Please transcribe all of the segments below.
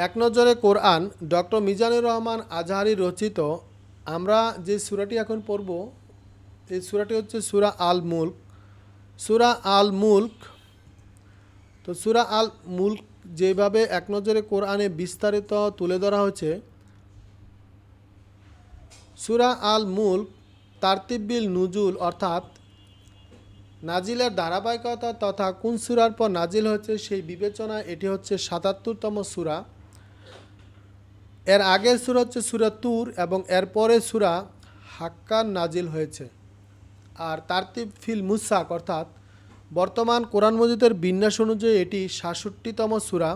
এক নজরে কোরআন ডক্টর মিজানুর রহমান আজহারি রচিত। আমরা যে সূরাটি এখন পড়ব এই সূরাটি হচ্ছে সূরা আল মুলক। সূরা আল মুলক তো সূরা আল মুলক যেভাবে এক নজরে কোরআনে বিস্তারিত তুলে ধরা হয়েছে, সূরা আল মুলক তারতিবিল নুজুল অর্থাৎ নাজিলের ধারাবাহিকতা তথা কোন সূরার পর নাজিল হয়েছে সেই বিবেচনায় এটি হচ্ছে ৭৭তম সূরা। এর আগের সূরা হচ্ছে সূরা তুর এবং এর পরে সূরা হাক্কান নাজিল হয়েছে। আর তারতিব ফিল মুসাক অর্থাৎ বর্তমান কোরআন মজিদের বিন্যাস অনুযায়ী এটি ৬৭তম সূরা।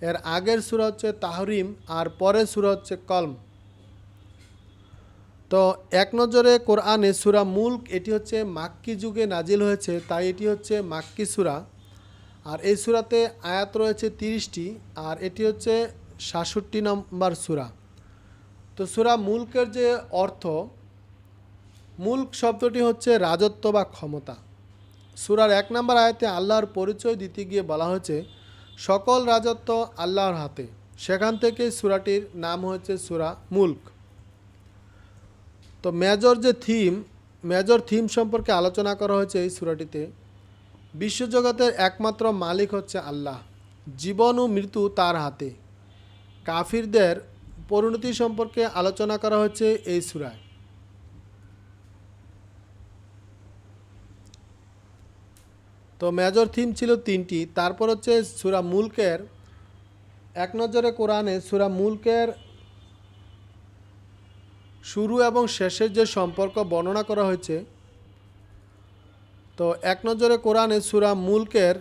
এর আগের সূরা হচ্ছে তাহরিম আর পরের সূরা হচ্ছে কলম। তো এক নজরে কোরআনে সূরা মুলক এটি হচ্ছে মাক্কি যুগে নাজিল হয়েছে, তাই এটি হচ্ছে মাক্কি সূরা। আর এই সূরাতে আয়াত রয়েছে ৩০টি আর এটি হচ্ছে ৬৭ নম্বর সূরা। তো সূরা মুলকের যে অর্থ, মুলক শব্দটি হচ্ছে রাজত্ব বা ক্ষমতা। সূরার ১ নম্বর আয়াতে আল্লাহর পরিচয় দিতে গিয়ে বলা হয়েছে সকল রাজত্ব আল্লাহর হাতে। সেখান থেকে সূরাটির নাম হয়েছে সূরা মুলক। তো মেজর থিম সম্পর্কে আলোচনা করা হয়েছে এই সূরাটিতে। বিশ্বজগতের একমাত্র মালিক হচ্ছে আল্লাহ, জীবন ও মৃত্যু তার হাতে। কাফিরদের পরিণতি সম্পর্কে আলোচনা করা হয়েছে এই সূরায়। তো মেজর থিম ছিল ৩টি। তারপর হচ্ছে সূরা মুলকের এক নজরে কোরআনে সূরা মুলকের শুরু এবং শেষের যে সম্পর্ক বর্ণনা করা হয়েছে। তো এক নজরে কোরআনে সূরা মুলকের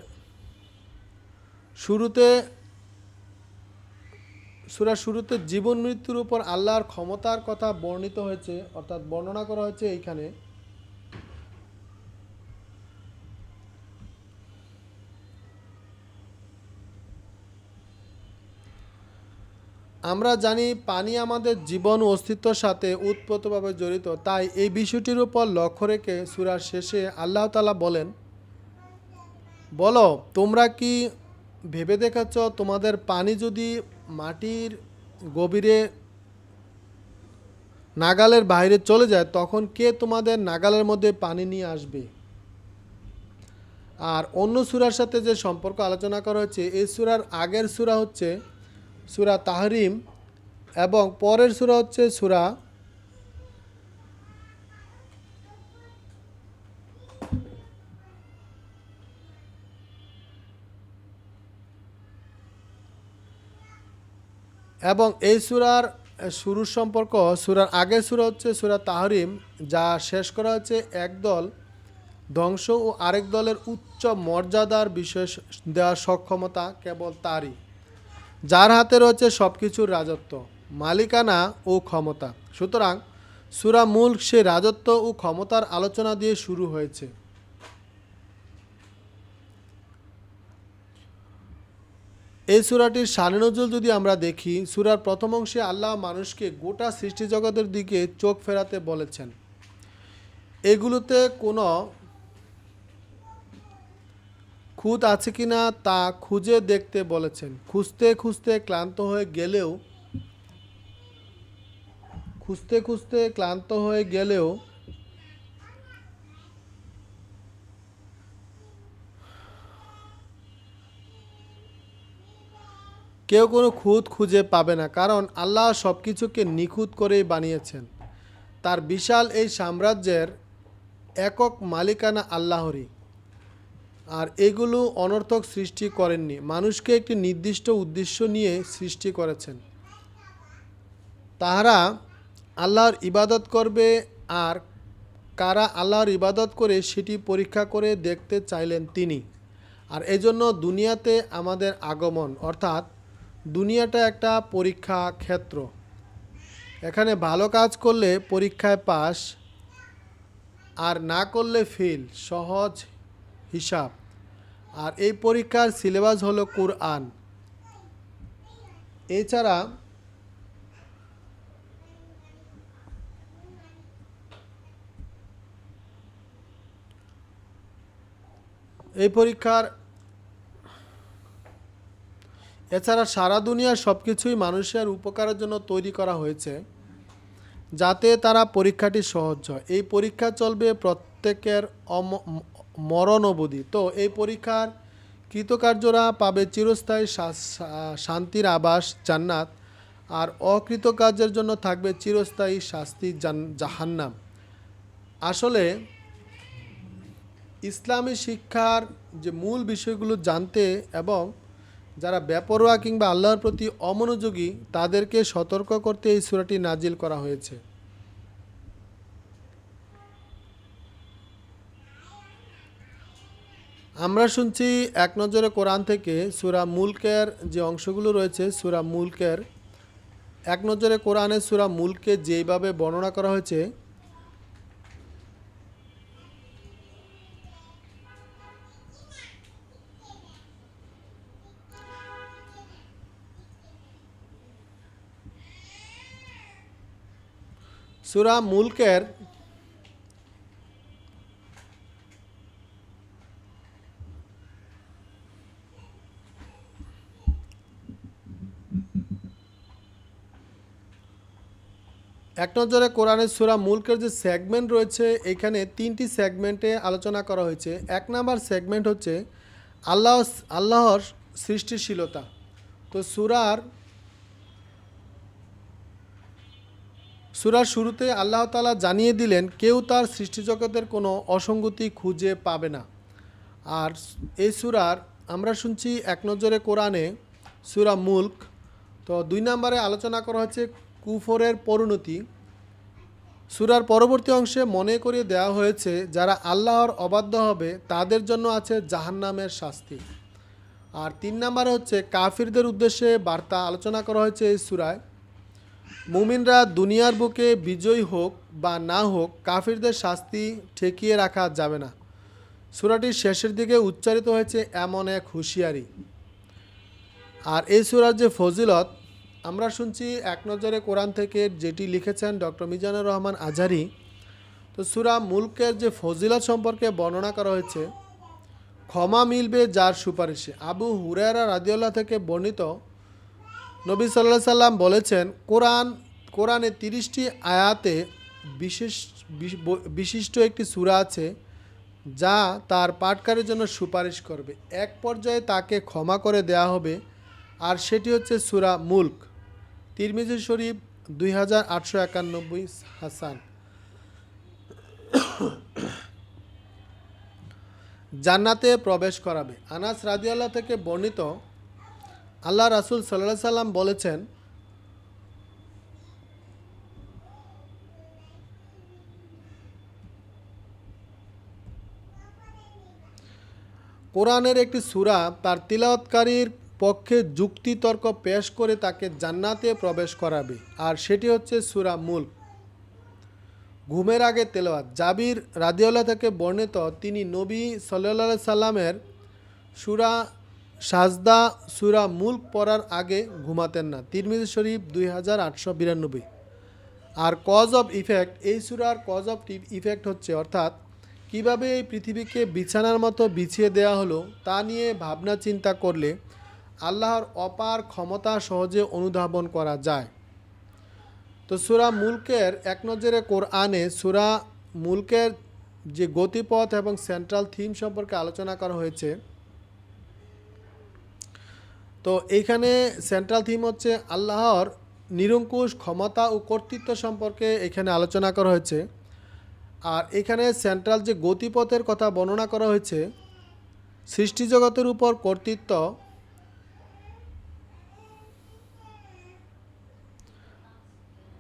শুরুতে জীবন মৃত্যুর উপর আল্লাহর ক্ষমতার কথা বর্ণিত হয়েছে, অর্থাৎ বর্ণনা করা হয়েছে এইখানে। আমরা জানি পানি আমাদের জীবন ও অস্তিত্বের সাথে ওতপ্রোতভাবে জড়িত, তাই এই বিষয়টির উপর লক্ষ্য রেখে সূরার শেষে আল্লাহ তাআলা বলেন, বলো তোমরা কি ভেবে দেখেছ তোমাদের পানি যদি মাটির গভীরে নাগালের বাইরে চলে যায় তখন কে তোমাদের নাগালের মধ্যে পানি নিয়ে আসবে? আর অন্য সূরার সাথে যে সম্পর্ক আলোচনা করা হচ্ছে, এই সূরার আগের সূরা হচ্ছে সূরা তাহরিম এবং পরের সূরা হচ্ছে সূরা এবং এই সূরার শুরুর সম্পর্ক সূরার আগের সূরা হচ্ছে সূরা তাহরিম, যা শেষ করা হচ্ছে একদল ধ্বংস ও আরেক দলের উচ্চ মর্যাদার বিষয় দেওয়ার সক্ষমতা কেবল তারই, যার হাতে রয়েছে সব কিছুর রাজত্ব, মালিকানা ও ক্ষমতা। সুতরাং সূরা মুলক সে রাজত্ব ও ক্ষমতার আলোচনা দিয়ে শুরু হয়েছে। এই সূরাটির শানে নজুল যদি আমরা দেখি, সূরার প্রথম অংশে আল্লাহ মানুষকে গোটা সৃষ্টিজগতের দিকে চোখ ফেরাতে বলেছেন। এগুলোতে কোনো খুঁত আছে কিনা তা খুঁজে দেখতে বলেছেন। খুঁজতে ক্লান্ত হয়ে গেলেও কেউ কোনো খুঁত খুঁজে পাবে না, কারণ আল্লাহ সব কিছুকে নিখুঁত করেই বানিয়েছেন। তার বিশাল এই সাম্রাজ্যের একক মালিকানা আল্লাহরই। আর এগুলো অনর্থক সৃষ্টি করেননি, মানুষকে একটি নির্দিষ্ট উদ্দেশ্য নিয়ে সৃষ্টি করেছেন। তাহারা আল্লাহর ইবাদত করবে, আর কারা আল্লাহর ইবাদত করে সেটি পরীক্ষা করে দেখতে চাইলেন তিনি। আর এজন্য দুনিয়াতে আমাদের আগমন, অর্থাৎ দুনিয়াটা একটা পরীক্ষা ক্ষেত্র। এখানে ভালো কাজ করলে পরীক্ষায় পাস, আর না করলে ফেল, সহজ হিসাব। আর এই পরীক্ষার সিলেবাস হলো কোরআন। এছাড়া এছাড়া সারা দুনিয়ার সব কিছুই মানুষের উপকারের জন্য তৈরি করা হয়েছে, যাতে তারা পরীক্ষাটি সহজ হয়। এই পরীক্ষা চলবে প্রত্যেকের মরণ অবধি। তো এই পরীক্ষার কৃতকার্যরা পাবে চিরস্থায়ী শান্তির আবাস জান্নাত, আর অকৃতকার্যের জন্য থাকবে চিরস্থায়ী শাস্তি জাহান্নাম। আসলে ইসলামী শিক্ষার যে মূল বিষয়গুলো জানতে এবং যারা বেপরোয়া কিংবা আল্লাহর প্রতি অমনোযোগী তাদেরকে সতর্ক করতে এই সূরাটি নাজিল করা হয়েছে। আমরা শুনছি এক নজরে কোরআন থেকে সূরা মুলকের যে অংশগুলো রয়েছে, সূরা মুলকের এক নজরে কোরআনে সূরা মুলকে যেইভাবে বর্ণনা করা হয়েছে, সূরা মুলকের এক নজরে কোরআনের সূরা মুলকের যে সেগমেন্ট রয়েছে, এখানে 3টি সেগমেন্টে আলোচনা করা হয়েছে। এক নাম্বার সেগমেন্ট হচ্ছে আল্লাহর সৃষ্টিশীলতা। তো সূরার শুরুতে আল্লাহ তাআলা জানিয়ে দিলেন কেউ তার সৃষ্টিজগতের কোনো অসঙ্গতি খুঁজে পাবে না। আর এই সূরার আমরা শুনছি এক নজরে কোরআনে সূরা মুলক। তো 2 নম্বরে আলোচনা করা হচ্ছে কুফরের পরিণতি। সূরার পরবর্তী অংশে মনে করিয়ে দেওয়া হয়েছে যারা আল্লাহর অবাধ্য হবে তাদের জন্য আছে জাহান্নামের শাস্তি। আর 3 নম্বরে হচ্ছে কাফিরদের উদ্দেশ্যে বার্তা আলোচনা করা হয়েছে এই সূরায়। মুমিনরা দুনিয়ার বুকে বিজয়ী হোক বা না হোক, কাফিরদের শাস্তি ঠেকিয়ে রাখা যাবে না। সূরাটির শেষের দিকে উচ্চারিত হয়েছে এমন এক হুঁশিয়ারি। আর এই সূরার যে ফজিলত আমরা শুনছি এক নজরে কোরআন থেকে, যেটি লিখেছেন ডক্টর মিজানুর রহমান আজহারি। তো সূরা মুলকের যে ফজিলত সম্পর্কে বর্ণনা করা হয়েছে, ক্ষমা মিলবে যার সুপারিশে। আবু হুরায়রা রাদিয়াল্লাহু থেকে বর্ণিত, নবী সাল্লাল্লাহু আলাইহি সাল্লাম বলেছেন, কোরআনে 30টি আয়াতে বিশিষ্ট একটি সূরা আছে যা তার পাঠকারীর জন্য সুপারিশ করবে। এক পর্যায়ে তাকে ক্ষমা করে দেয়া হবে, আর সেটি হচ্ছে সূরা মুলক। তিরমিজি শরীফ 2891 হাসান। জান্নাতে প্রবেশ করাবে। আনাস রাদিয়াল্লাহু থেকে বর্ণিত, আল্লাহ রাসূল সাল্লাল্লাহু আলাইহি সাল্লাম বলেছেন, কোরআনের একটি সূরা তার তিলাওয়াতকারীর পক্ষে যুক্তিতর্ক পেশ করে তাকে জান্নাতে প্রবেশ করাবে, আর সেটি হচ্ছে সূরা মুলক। ঘুমের আগে তেলাওয়াত। জাবির রাদিয়াল্লাহু থেকে বর্ণিত, তিনি নবী সাল্লাল্লাহু আলাইহি সাল্লামের সূরা সাজদা, সূরা মুলক পড়ার আগে ঘুমাতেন না। তিরমিজি শরীফ 2892। আর কজ অফ ইফেক্ট, এই সূরার কজ অফ ইফেক্ট হচ্ছে, অর্থাৎ কিভাবে এই পৃথিবীকে বিছানার মতো বিছিয়ে দেওয়া হলো তা নিয়ে ভাবনা চিন্তা করলে আল্লাহর অপার ক্ষমতা সহজে অনুধাবন করা যায়। তো সূরা মুলকের এক নজরে কোরআনে সূরা মুলকের যে গতিপথ এবং সেন্ট্রাল থিম সম্পর্কে আলোচনা করা হয়েছে। তো এইখানে সেন্ট্রাল থিম হচ্ছে আল্লাহর নিরঙ্কুশ ক্ষমতা ও কর্তৃত্ব সম্পর্কে এখানে আলোচনা করা হয়েছে। আর এখানে সেন্ট্রাল যে গতিপথের কথা বর্ণনা করা হয়েছে, সৃষ্টিজগতের উপর কর্তৃত্ব।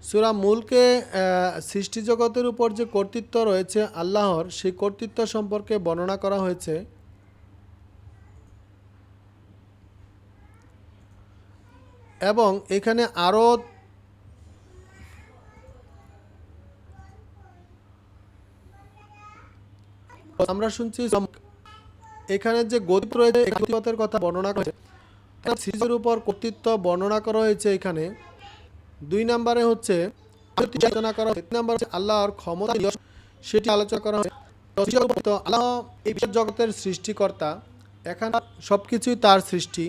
সূরা মুলকে সৃষ্টিজগতের উপর যে কর্তৃত্ব রয়েছে আল্লাহর, সেই কর্তৃত্ব সম্পর্কে বর্ণনা করা হয়েছে। এবং এখানে আরও আমরা শুনছি এখানে যে গতি রয়েছে গতিপথের কথা বর্ণনা করা হয়েছে, সৃষ্টির উপর কর্তৃত্ব বর্ণনা করা হয়েছে। এখানে 2 নম্বরে হচ্ছে আলোচনা করা হয়েছে, 3 নম্বরে আল্লাহর ক্ষমতা সেটি আলোচনা করা হয়েছে। তো আল্লাহ এই জগতের সৃষ্টিকর্তা, এখানে সব কিছুই তার সৃষ্টি।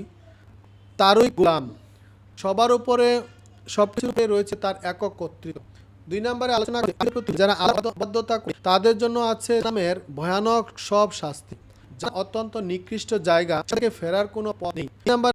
তারই গোলাম, সবার উপরে সবকিছুর উপরে রয়েছে তার একক কর্তৃত্ব। 2 নম্বরে আলোচনা করি যারা আবদ্ধতা করে তাদের জন্য আছে নামের ভয়ানক সব শাস্তি, যা অত্যন্ত নিকৃষ্ট জায়গা থেকে ফেরার কোনো পথ নেই। 3 নম্বর